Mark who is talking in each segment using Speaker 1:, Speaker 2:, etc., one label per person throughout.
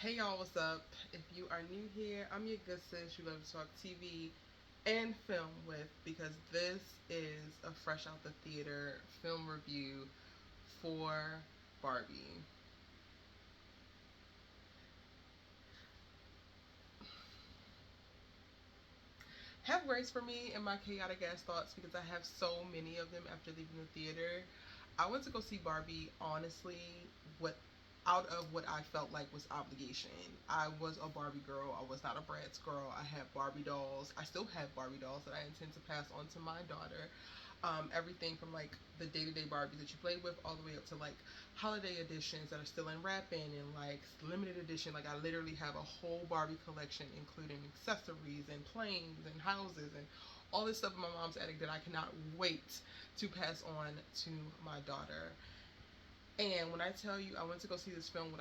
Speaker 1: Hey y'all, what's up? If you are new here, I'm your good sis you love to talk TV and film with because this is a fresh out the theater film review for Barbie. Have grace for me and my chaotic ass thoughts because I have so many of them after leaving the theater. I went to go see Barbie honestly what out of what I felt like was obligation. I was a Barbie girl. I was not a Bratz girl. I had Barbie dolls. I still have Barbie dolls that I intend to pass on to my daughter. Everything from like the day-to-day Barbie that you play with all the way up to like holiday editions that are still in wrapping and like limited edition. Like I literally have a whole Barbie collection including accessories and planes and houses and all this stuff in my mom's attic that I cannot wait to pass on to my daughter. And when I tell you I went to go see this film,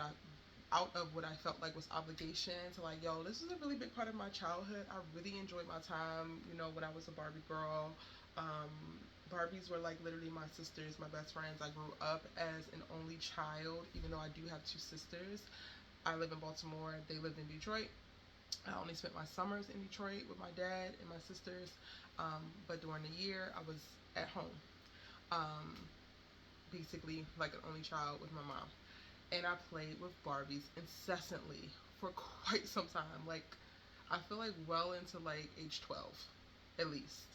Speaker 1: out of what I felt like was obligation to like, yo, this is a really big part of my childhood. I really enjoyed my time, when I was a Barbie girl. Um, Barbies were like literally my sisters, my best friends. I grew up as an only child, even though I do have two sisters. I live in Baltimore. They lived in Detroit. I only spent my summers in Detroit with my dad and my sisters, but during the year I was at home. Um, Basically like an only child with my mom. And I played with Barbies incessantly for quite some time. Like I feel like well into like age 12 at least.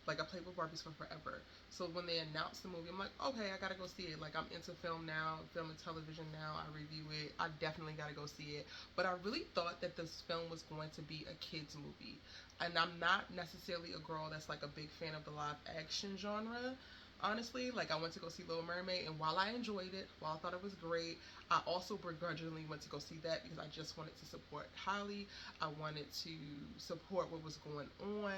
Speaker 1: Like I played with Barbies for forever. So when they announced the movie, I'm like, okay, I gotta go see it. Like I'm into film now, film and television now. I review it. I definitely gotta go see it. But I really thought that this film was going to be a kids movie, and I'm not necessarily a girl that's like a big fan of the live action genre. Honestly, like I went to go see Little Mermaid, and while I enjoyed it, while I thought it was great, I also begrudgingly went to go see that because I just wanted to support Holly. I wanted to support what was going on.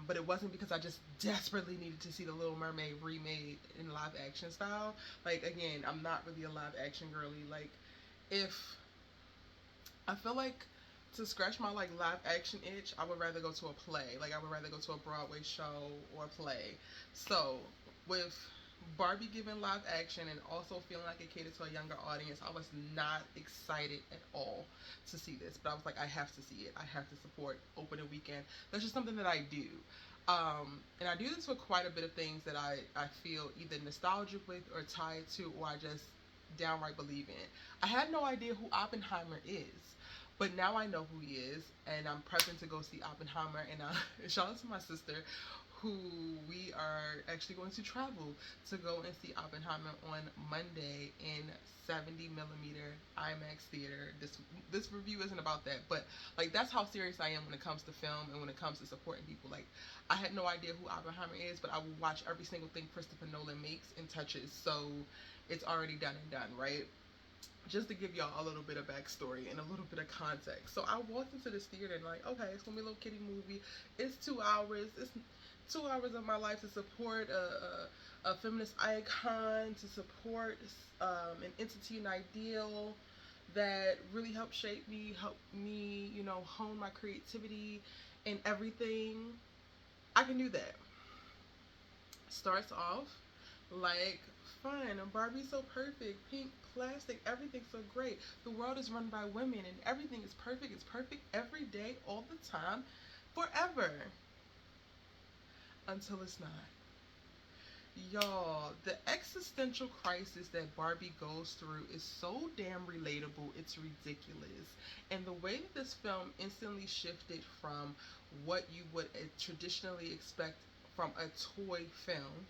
Speaker 1: But it wasn't because I just desperately needed to see the Little Mermaid remade in live action style. Like again, I'm not really a live action girly. Like if I feel like to scratch my like live action itch, I would rather go to a play. Like I would rather go to a Broadway show or a play. So with Barbie giving live action and also feeling like it catered to a younger audience, I was not excited at all to see this. But I was like, I have to see it. I have to support opening weekend. That's just something that I do. And I do this with quite a bit of things that I feel either nostalgic with or tied to, or I just downright believe in. I had no idea who Oppenheimer is, but now I know who he is, and I'm prepping to go see Oppenheimer. And shout out to my sister, who we are actually going to travel to go and see Oppenheimer on Monday in 70 millimeter IMAX theater. This review isn't about that, but like that's how serious I am when it comes to film and when it comes to supporting people. Like I had no idea who Oppenheimer is, but I will watch every single thing Christopher Nolan makes and touches. So it's already done and done, right? Just to give y'all a little bit of backstory and a little bit of context. So I walked into this theater and like, okay, it's gonna be a little kiddie movie. It's 2 hours. It's 2 hours of my life to support a feminist icon, to support an entity, an ideal that really helped shape me, help me, hone my creativity and everything. I can do that. Starts off like fun and Barbie's so perfect, pink plastic, everything's so great. The world is run by women and everything is perfect. It's perfect every day, all the time, forever. Until it's not. Y'all, the existential crisis that Barbie goes through is so damn relatable, it's ridiculous. And the way that this film instantly shifted from what you would traditionally expect from a toy film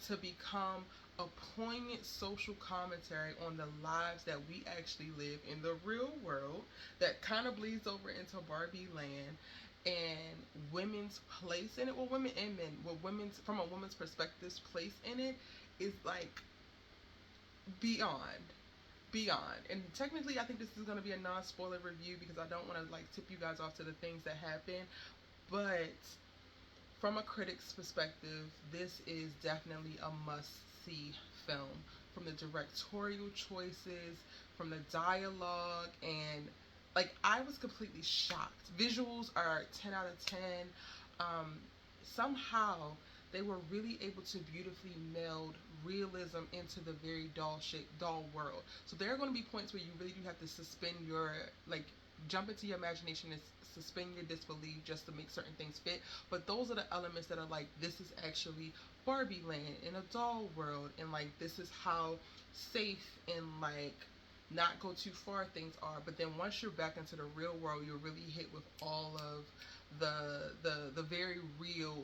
Speaker 1: to become a poignant social commentary on the lives that we actually live in the real world that kind of bleeds over into Barbie land and women's place in it. Well, women and men, well, women's from a woman's perspective's place in it is like beyond and technically I think this is going to be a non-spoiler review because I don't want to like tip you guys off to the things that happen, but from a critic's perspective, this is definitely a must-see film. From the directorial choices, from the dialogue, and like I was completely shocked. Visuals are 10 out of 10. Somehow they were really able to beautifully meld realism into the very doll world. So there are going to be points where you really do have to suspend your, like, jump into your imagination and suspend your disbelief just to make certain things fit. But those are the elements that are like, this is actually Barbie land in a doll world, and like this is how safe and like not go too far things are. But then once you're back into the real world, you're really hit with all of the very real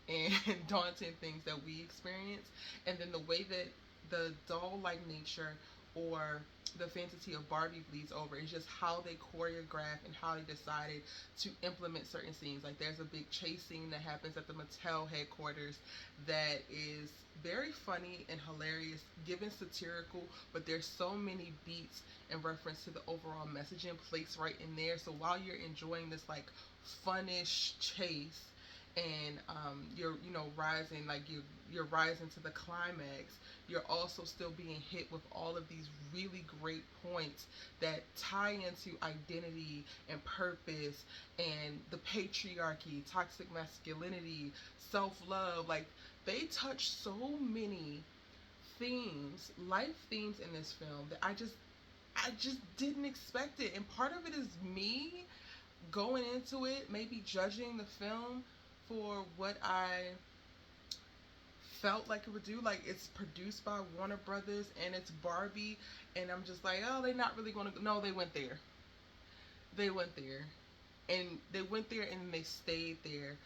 Speaker 1: and daunting things that we experience. And then the way that the doll like nature or the fantasy of Barbie bleeds over is just how they choreograph and how they decided to implement certain scenes. Like there's a big chase scene that happens at the Mattel headquarters that is very funny and hilarious, given satirical, but there's so many beats in reference to the overall messaging placed right in there. So while you're enjoying this like funnish chase, and you're rising, like you're rising to the climax, you're also still being hit with all of these really great points that tie into identity and purpose and the patriarchy, toxic masculinity, self-love. Like they touch so many themes, life themes in this film that I just didn't expect it. And part of it is me going into it, maybe judging the film for what I felt like it would do. Like it's produced by Warner Brothers and it's Barbie, and I'm just like, oh, they're not really gonna. No, they went there. They went there, and they went there and they stayed there.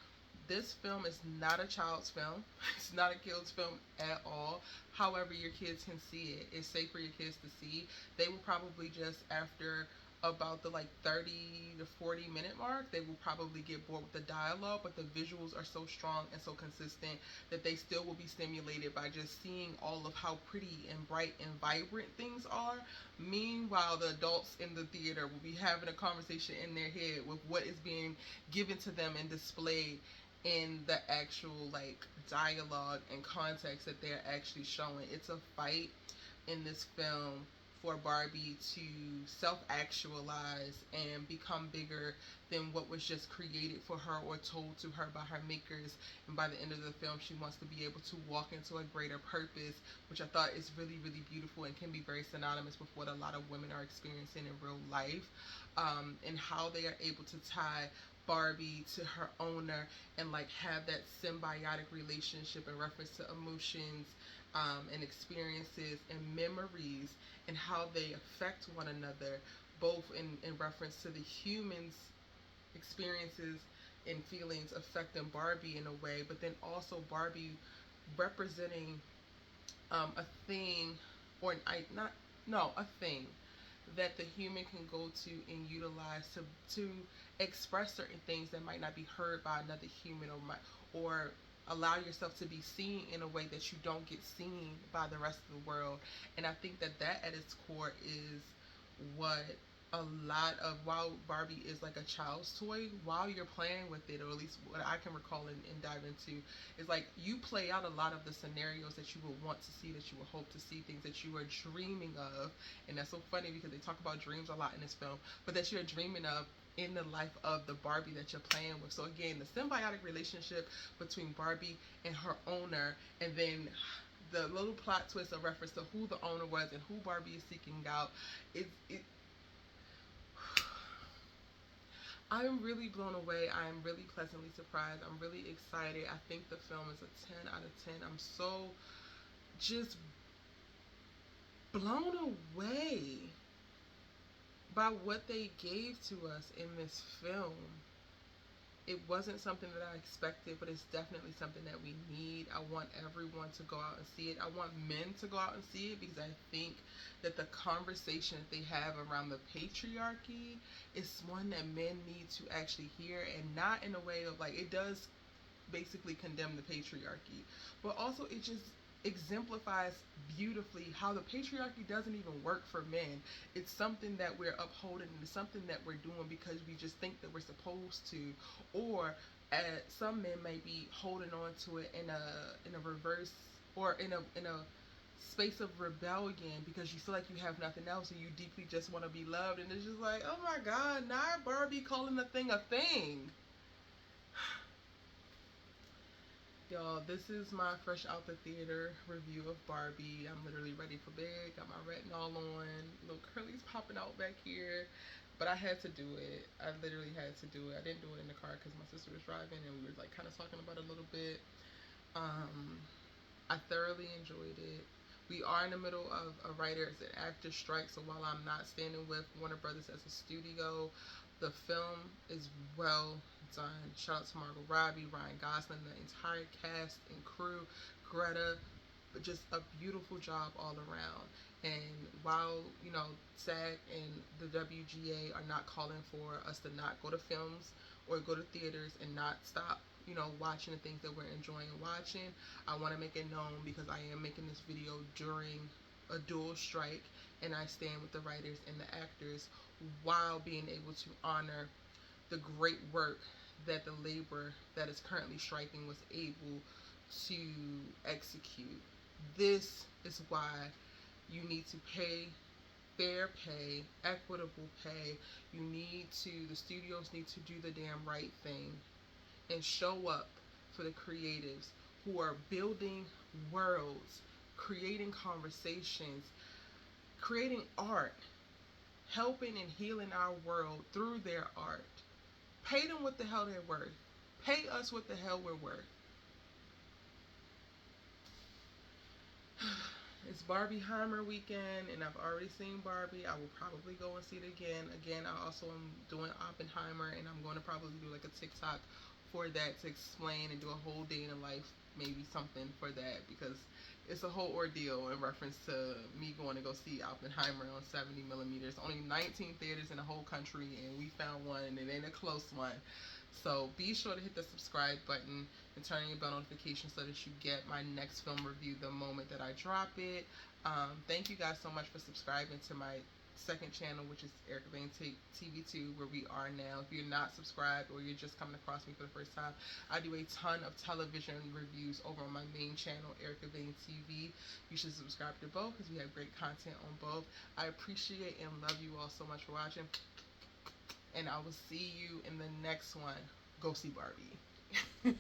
Speaker 1: This film is not a child's film. It's not a kid's film at all. However, your kids can see it. It's safe for your kids to see. They will probably just after about the like 30 to 40-minute mark, they will probably get bored with the dialogue, but the visuals are so strong and so consistent that they still will be stimulated by just seeing all of how pretty and bright and vibrant things are. Meanwhile, the adults in the theater will be having a conversation in their head with what is being given to them and displayed in the actual like dialogue and context that they're actually showing. It's a fight in this film for Barbie to self-actualize and become bigger than what was just created for her or told to her by her makers. And by the end of the film, she wants to be able to walk into a greater purpose, which I thought is really, really beautiful and can be very synonymous with what a lot of women are experiencing in real life, and how they are able to tie Barbie to her owner and like have that symbiotic relationship in reference to emotions, and experiences and memories, and how they affect one another, both in reference to the humans' experiences and feelings affecting Barbie in a way, but then also Barbie representing a thing, or not no a thing that the human can go to and utilize to express certain things that might not be heard by another human, or allow yourself to be seen in a way that you don't get seen by the rest of the world. And I think that that at its core is what a lot of, while Barbie is like a child's toy, while you're playing with it, or at least what I can recall and dive into, is like you play out a lot of the scenarios that you would want to see, that you would hope to see, things that you are dreaming of. And that's so funny because they talk about dreams a lot in this film, but that you're dreaming of in the life of the Barbie that you're playing with. So again, the symbiotic relationship between Barbie and her owner, and then the little plot twist of reference to who the owner was and who Barbie is seeking out. It I'm really blown away. I'm really pleasantly surprised. I'm really excited. I think the film is a 10 out of 10. I'm so just blown away by what they gave to us in this film. It wasn't something that I expected, but it's definitely something that we need. I want everyone to go out and see it. I want men to go out and see it because I think that the conversation that they have around the patriarchy is one that men need to actually hear, and not in a way of like, it does basically condemn the patriarchy, but also it just exemplifies beautifully how the patriarchy doesn't even work for men. It's something that we're upholding, and it's something that we're doing because we just think that we're supposed to, or some men may be holding on to it in a reverse, or in a space of rebellion because you feel like you have nothing else and you deeply just want to be loved. And it's just like, oh my god, not Barbie calling a thing a thing. Y'all, this is my fresh out the theater review of Barbie. I'm literally ready for bed. Got my retinol on. Little curly's popping out back here. But I had to do it. I literally had to do it. I didn't do it in the car because my sister was driving and we were like kind of talking about it a little bit. Um, I thoroughly enjoyed it. We are in the middle of a writers and actors strike, so while I'm not standing with Warner Brothers as a studio, the film is well done. Shout out to Margot Robbie, Ryan Gosling, the entire cast and crew, Greta, but just a beautiful job all around. And while, SAG and the WGA are not calling for us to not go to films or go to theaters and not stop, watching the things that we're enjoying watching, I want to make it known because I am making this video during a dual strike and I stand with the writers and the actors while being able to honor the great work that the labor that is currently striking was able to execute. This is why you need to pay fair pay, equitable pay. The studios need to do the damn right thing and show up for the creatives who are building worlds, creating conversations, creating art, helping and healing our world through their art. Pay them what the hell they're worth. Pay us what the hell we're worth. It's Barbieheimer weekend, and I've already seen Barbie. I will probably go and see it again. Again, I also am doing Oppenheimer, and I'm going to probably do like a TikTok for that to explain and do a whole day in the life, maybe something for that, because it's a whole ordeal in reference to me going to go see Oppenheimer on 70 millimeters. Only 19 theaters in the whole country, and we found one, and it ain't a close one. So be sure to hit the subscribe button and turn on your bell notification so that you get my next film review the moment that I drop it. Thank you guys so much for subscribing to my second channel, which is Erica Vane TV2, where we are now. If you're not subscribed or you're just coming across me for the first time, I do a ton of television reviews over on my main channel, Erica Vane TV. You should subscribe to both because we have great content on both. I appreciate and love you all so much for watching, and I will see you in the next one. Go see Barbie.